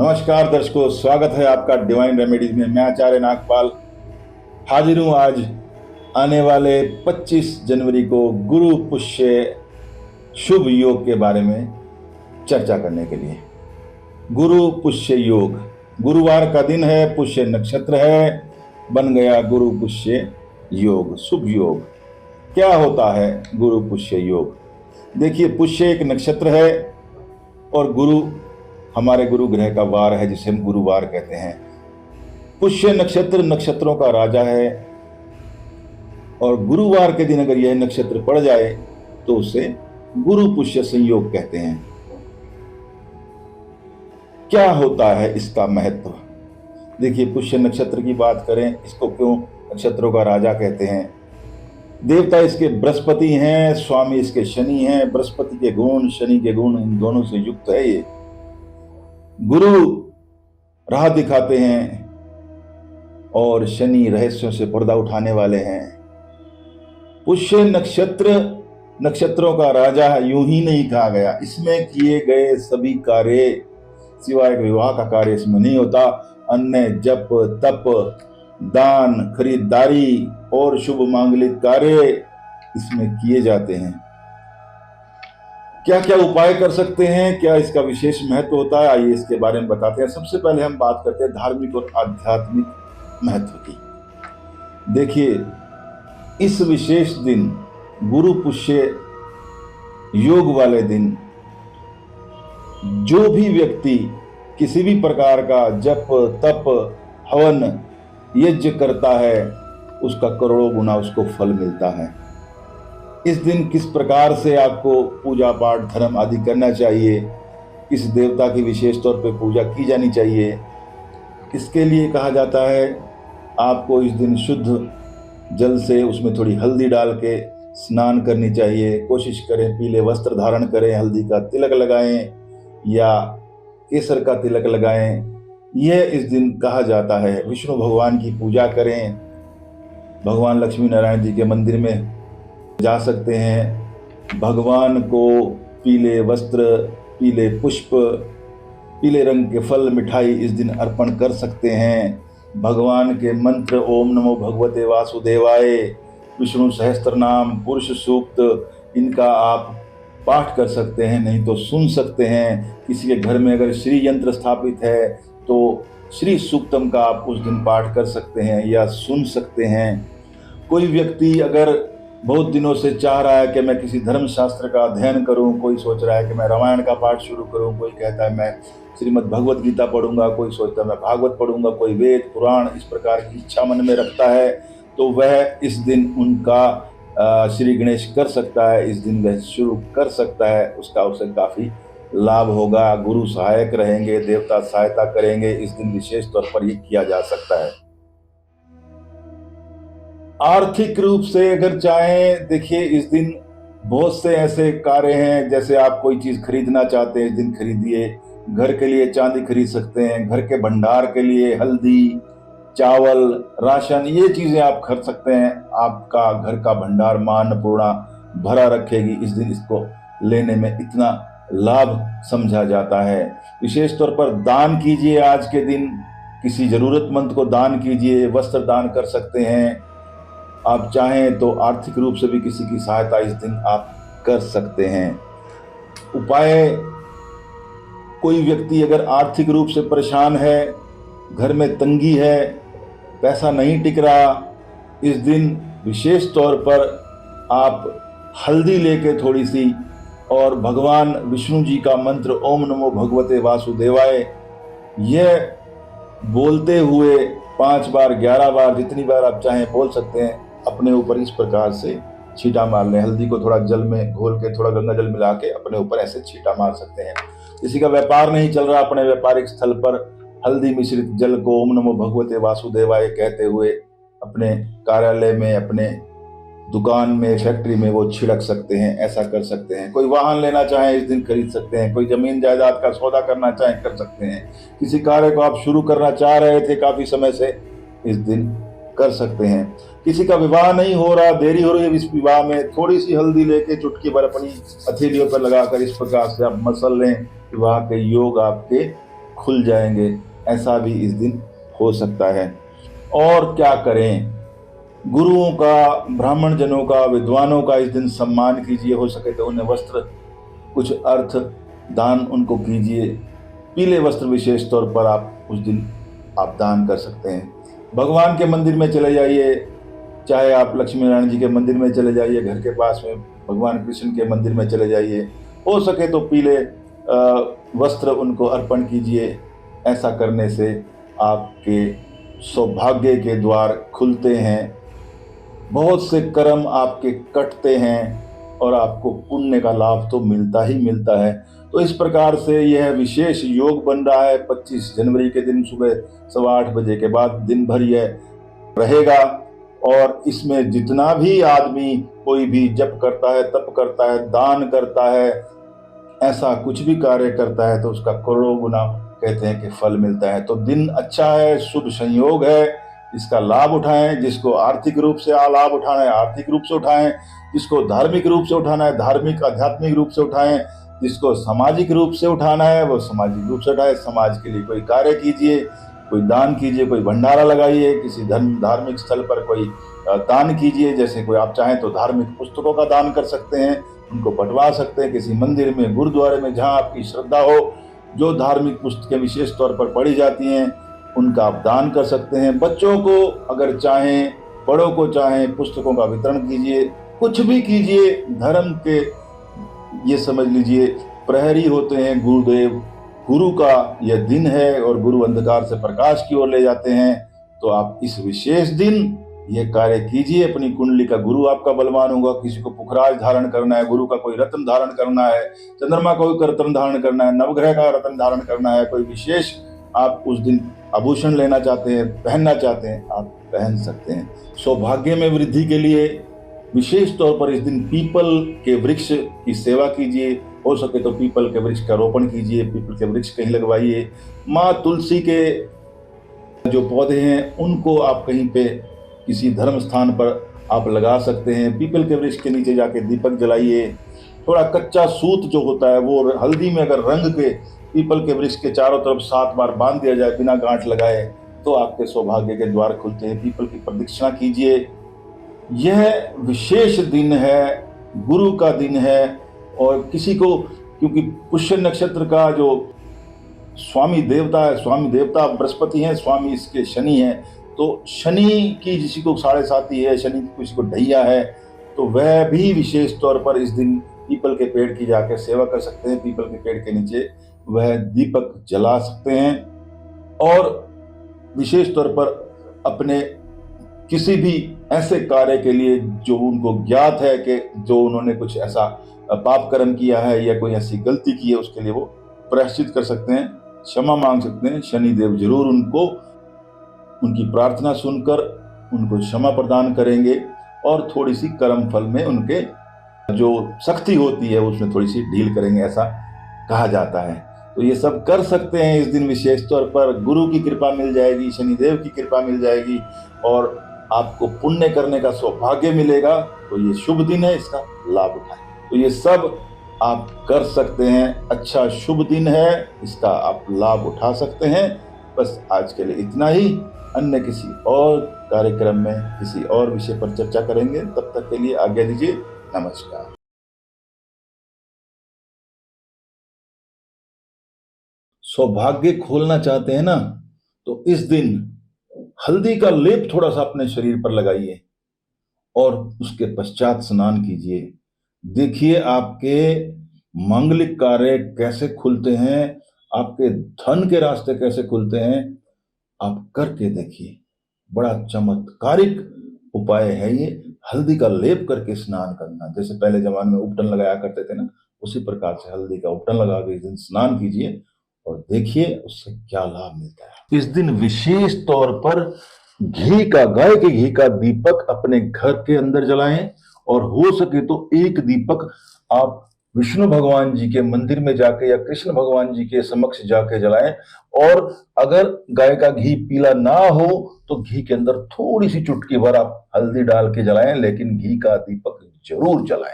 नमस्कार दर्शकों, स्वागत है आपका डिवाइन रेमेडीज में। मैं आचार्य नागपाल हाजिर हूँ आज आने वाले 25 जनवरी को गुरु पुष्य शुभ योग के बारे में चर्चा करने के लिए। गुरु पुष्य योग, गुरुवार का दिन है, पुष्य नक्षत्र है, बन गया गुरु पुष्य योग, शुभ योग। क्या होता है गुरु पुष्य योग? देखिए, पुष्य एक नक्षत्र है और गुरु हमारे गुरु ग्रह का वार है, जिसे हम गुरुवार कहते हैं। पुष्य नक्षत्र नक्षत्रों का राजा है और गुरुवार के दिन अगर यह नक्षत्र पड़ जाए तो उसे गुरु पुष्य संयोग कहते हैं। क्या होता है इसका महत्व? देखिए, पुष्य नक्षत्र की बात करें, इसको क्यों नक्षत्रों का राजा कहते हैं? देवता इसके बृहस्पति हैं, स्वामी इसके शनि हैं। बृहस्पति के गुण, शनि के गुण, इन दोनों से युक्त है ये। गुरु राह दिखाते हैं और शनि रहस्यों से पर्दा उठाने वाले हैं। पुष्य नक्षत्र नक्षत्रों का राजा है, यूं ही नहीं कहा गया। इसमें किए गए सभी कार्य, सिवाय विवाह का कार्य इसमें नहीं होता, अन्य जप, तप, दान, खरीदारी और शुभ मांगलिक कार्य इसमें किए जाते हैं। क्या क्या उपाय कर सकते हैं, क्या इसका विशेष महत्व होता है, आइए इसके बारे में बताते हैं। सबसे पहले हम बात करते हैं धार्मिक और आध्यात्मिक महत्व की। देखिए, इस विशेष दिन, गुरु पुष्य योग वाले दिन, जो भी व्यक्ति किसी भी प्रकार का जप, तप, हवन, यज्ञ करता है, उसका करोड़ों गुना उसको फल मिलता है। इस दिन किस प्रकार से आपको पूजा पाठ, धर्म आदि करना चाहिए, किस देवता की विशेष तौर पे पूजा की जानी चाहिए, इसके लिए कहा जाता है आपको इस दिन शुद्ध जल से उसमें थोड़ी हल्दी डाल के स्नान करनी चाहिए। कोशिश करें पीले वस्त्र धारण करें, हल्दी का तिलक लगाएं या केसर का तिलक लगाएं। यह इस दिन कहा जाता है। विष्णु भगवान की पूजा करें, भगवान लक्ष्मी नारायण जी के मंदिर में जा सकते हैं। भगवान को पीले वस्त्र, पीले पुष्प, पीले रंग के फल, मिठाई इस दिन अर्पण कर सकते हैं। भगवान के मंत्र ओम नमो भगवते वासुदेवाय, विष्णु सहस्त्र नाम, पुरुष सूक्त, इनका आप पाठ कर सकते हैं, नहीं तो सुन सकते हैं। किसी के घर में अगर श्री यंत्र स्थापित है तो श्री सूक्तम का आप उस दिन पाठ कर सकते हैं या सुन सकते हैं। कोई व्यक्ति अगर बहुत दिनों से चाह रहा है कि मैं किसी धर्म शास्त्र का अध्ययन करूं, कोई सोच रहा है कि मैं रामायण का पाठ शुरू करूं, कोई कहता है मैं श्रीमद् भगवत गीता पढ़ूंगा, कोई सोचता है मैं भागवत पढ़ूंगा, कोई वेद पुराण, इस प्रकार की इच्छा मन में रखता है, तो वह इस दिन उनका श्री गणेश कर सकता है। इस दिन वह शुरू कर सकता है, उसका उसे काफ़ी लाभ होगा। गुरु सहायक रहेंगे, देवता सहायता करेंगे। इस दिन विशेष तौर पर ये किया जा सकता है। आर्थिक रूप से अगर चाहें, देखिए, इस दिन बहुत से ऐसे कार्य हैं, जैसे आप कोई चीज़ खरीदना चाहते हैं, इस दिन खरीदिए। घर के लिए चांदी खरीद सकते हैं, घर के भंडार के लिए हल्दी, चावल, राशन, ये चीज़ें आप खरीद सकते हैं। आपका घर का भंडार मां अन्नपूर्णा भरा रखेगी। इस दिन इसको लेने में इतना लाभ समझा जाता है। विशेष तौर पर दान कीजिए आज के दिन, किसी ज़रूरतमंद को दान कीजिए, वस्त्र दान कर सकते हैं। आप चाहें तो आर्थिक रूप से भी किसी की सहायता इस दिन आप कर सकते हैं। उपाय, कोई व्यक्ति अगर आर्थिक रूप से परेशान है, घर में तंगी है, पैसा नहीं टिक रहा, इस दिन विशेष तौर पर आप हल्दी लेके थोड़ी सी और भगवान विष्णु जी का मंत्र ओम नमो भगवते वासुदेवाय, यह बोलते हुए 5 बार, 11 बार, जितनी बार आप चाहें बोल सकते हैं, अपने ऊपर इस प्रकार से छींटा मार लें। हल्दी को थोड़ा जल में घोल के, थोड़ा गंगा जल मिला के अपने ऊपर ऐसे छींटा मार सकते हैं। किसी का व्यापार नहीं चल रहा, अपने व्यापारिक स्थल पर हल्दी मिश्रित जल को ओम नमो भगवते वासुदेवाय कहते हुए अपने कार्यालय में, अपने दुकान में, फैक्ट्री में वो छिड़क सकते हैं। ऐसा कर सकते हैं। कोई वाहन लेना चाहें, इस दिन खरीद सकते हैं। कोई जमीन जायदाद का सौदा करना चाहें, कर सकते हैं। किसी कार्य को आप शुरू करना चाह रहे थे काफ़ी समय से, इस दिन कर सकते हैं। किसी का विवाह नहीं हो रहा, देरी हो रही है इस विवाह में, थोड़ी सी हल्दी लेके चुटकी भर अपनी हथेलियों पर लगाकर इस प्रकार से आप मसल लें, विवाह के योग आपके खुल जाएंगे, ऐसा भी इस दिन हो सकता है। और क्या करें, गुरुओं का, ब्राह्मण जनों का, विद्वानों का इस दिन सम्मान कीजिए। हो सके तो उन्हें वस्त्र, कुछ अर्थ दान उनको कीजिए। पीले वस्त्र विशेष तौर पर आप उस दिन आप दान कर सकते हैं। भगवान के मंदिर में चले जाइए, चाहे आप लक्ष्मी नारायण जी के मंदिर में चले जाइए, घर के पास में भगवान कृष्ण के मंदिर में चले जाइए। हो सके तो पीले वस्त्र उनको अर्पण कीजिए। ऐसा करने से आपके सौभाग्य के द्वार खुलते हैं, बहुत से कर्म आपके कटते हैं और आपको पुण्य का लाभ तो मिलता ही मिलता है। तो इस प्रकार से यह विशेष योग बन रहा है। 25 जनवरी के दिन सुबह 8:15 बजे के बाद दिन भर यह रहेगा। और इसमें जितना भी आदमी कोई भी जप करता है, तप करता है, दान करता है, ऐसा कुछ भी कार्य करता है, तो उसका करोड़ों गुना कहते हैं कि फल मिलता है। तो दिन अच्छा है, शुभ संयोग है, इसका लाभ उठाएं। जिसको आर्थिक रूप से लाभ उठाना है आर्थिक रूप से उठाएं, जिसको धार्मिक रूप से उठाना है धार्मिक आध्यात्मिक रूप से उठाएं, जिसको सामाजिक रूप से उठाना है वो सामाजिक रूप से उठाएं। समाज के लिए कोई कार्य कीजिए, कोई दान कीजिए, कोई भंडारा लगाइए, किसी धार्मिक स्थल पर कोई दान कीजिए। जैसे कोई आप चाहें तो धार्मिक पुस्तकों का दान कर सकते हैं, उनको बंटवा सकते हैं किसी मंदिर में, गुरुद्वारे में, जहां आपकी श्रद्धा हो। जो धार्मिक पुस्तकें विशेष तौर पर पढ़ी जाती हैं उनका आप दान कर सकते हैं। बच्चों को अगर चाहें, बड़ों को चाहें, पुस्तकों का वितरण कीजिए, कुछ भी कीजिए। धर्म के ये समझ लीजिए प्रहरी होते हैं गुरुदेव, गुरु का यह दिन है और गुरु अंधकार से प्रकाश की ओर ले जाते हैं। तो आप इस विशेष दिन यह कार्य कीजिए। अपनी कुंडली का गुरु आपका बलवान होगा। किसी को पुखराज धारण करना है, गुरु का कोई रत्न धारण करना है, चंद्रमा का कोई रत्न धारण करना है, नवग्रह का रत्न धारण करना है, कोई विशेष आप उस दिन आभूषण लेना चाहते हैं, पहनना चाहते हैं, आप पहन सकते हैं। सौभाग्य में वृद्धि के लिए विशेष तौर पर इस दिन पीपल के वृक्ष की सेवा कीजिए। हो सके तो पीपल के वृक्ष का रोपण कीजिए, पीपल के वृक्ष कहीं लगवाइए। माँ तुलसी के जो पौधे हैं उनको आप कहीं पे किसी धर्म स्थान पर आप लगा सकते हैं। पीपल के वृक्ष के नीचे जाके दीपक जलाइए। थोड़ा कच्चा सूत जो होता है वो हल्दी में अगर रंग के पीपल के वृक्ष के चारों तरफ 7 बार बांध दिया जाए बिना गांठ लगाए, तो आपके सौभाग्य के द्वार खुलते हैं। पीपल की प्रदक्षिणा कीजिए। यह विशेष दिन है, गुरु का दिन है। और किसी को, क्योंकि पुष्य नक्षत्र का जो स्वामी देवता है, स्वामी देवता बृहस्पति हैं, स्वामी इसके शनि हैं। तो शनि की किसी को 7.5 है, शनि की किसी को ढैया है, तो वह भी विशेष तौर पर इस दिन पीपल के पेड़ की जाकर सेवा कर सकते हैं। पीपल के पेड़ के नीचे वह दीपक जला सकते हैं। और विशेष तौर पर अपने किसी भी ऐसे कार्य के लिए जो उनको ज्ञात है कि जो उन्होंने कुछ ऐसा पाप कर्म किया है या कोई ऐसी गलती की है, उसके लिए वो प्रायश्चित कर सकते हैं, क्षमा मांग सकते हैं। शनिदेव जरूर उनको, उनकी प्रार्थना सुनकर उनको क्षमा प्रदान करेंगे और थोड़ी सी कर्म फल में उनके जो शक्ति होती है उसमें थोड़ी सी ढील करेंगे, ऐसा कहा जाता है। तो ये सब कर सकते हैं इस दिन। विशेष तौर पर गुरु की कृपा मिल जाएगी, शनिदेव की कृपा मिल जाएगी और आपको पुण्य करने का सौभाग्य मिलेगा। तो ये शुभ दिन है, इसका लाभ उठाएं। तो ये सब आप कर सकते हैं। अच्छा शुभ दिन है, इसका आप लाभ उठा सकते हैं। बस आज के लिए इतना ही। अन्य किसी और कार्यक्रम में किसी और विषय पर चर्चा करेंगे। तब तक के लिए आज्ञा दीजिए। नमस्कार। सौभाग्य खोलना चाहते हैं ना, तो इस दिन हल्दी का लेप थोड़ा सा अपने शरीर पर लगाइए और उसके पश्चात स्नान कीजिए। देखिए आपके मांगलिक कार्य कैसे खुलते हैं, आपके धन के रास्ते कैसे खुलते हैं। आप करके देखिए, बड़ा चमत्कारिक उपाय है ये। हल्दी का लेप करके स्नान करना, जैसे पहले जमाने में उपटन लगाया करते थे ना, उसी प्रकार से हल्दी का उपटन लगा के इस दिन स्नान कीजिए और देखिए उससे क्या लाभ मिलता है। इस दिन विशेष तौर पर घी का, गाय के घी का दीपक अपने घर के अंदर जलाएं और हो सके तो एक दीपक आप विष्णु भगवान जी के मंदिर में जाके या कृष्ण भगवान जी के समक्ष जाके जलाएं। और अगर गाय का घी पीला ना हो तो घी के अंदर थोड़ी सी चुटकी भर आप हल्दी डाल के जलाएं, लेकिन घी का दीपक जरूर जलाएं।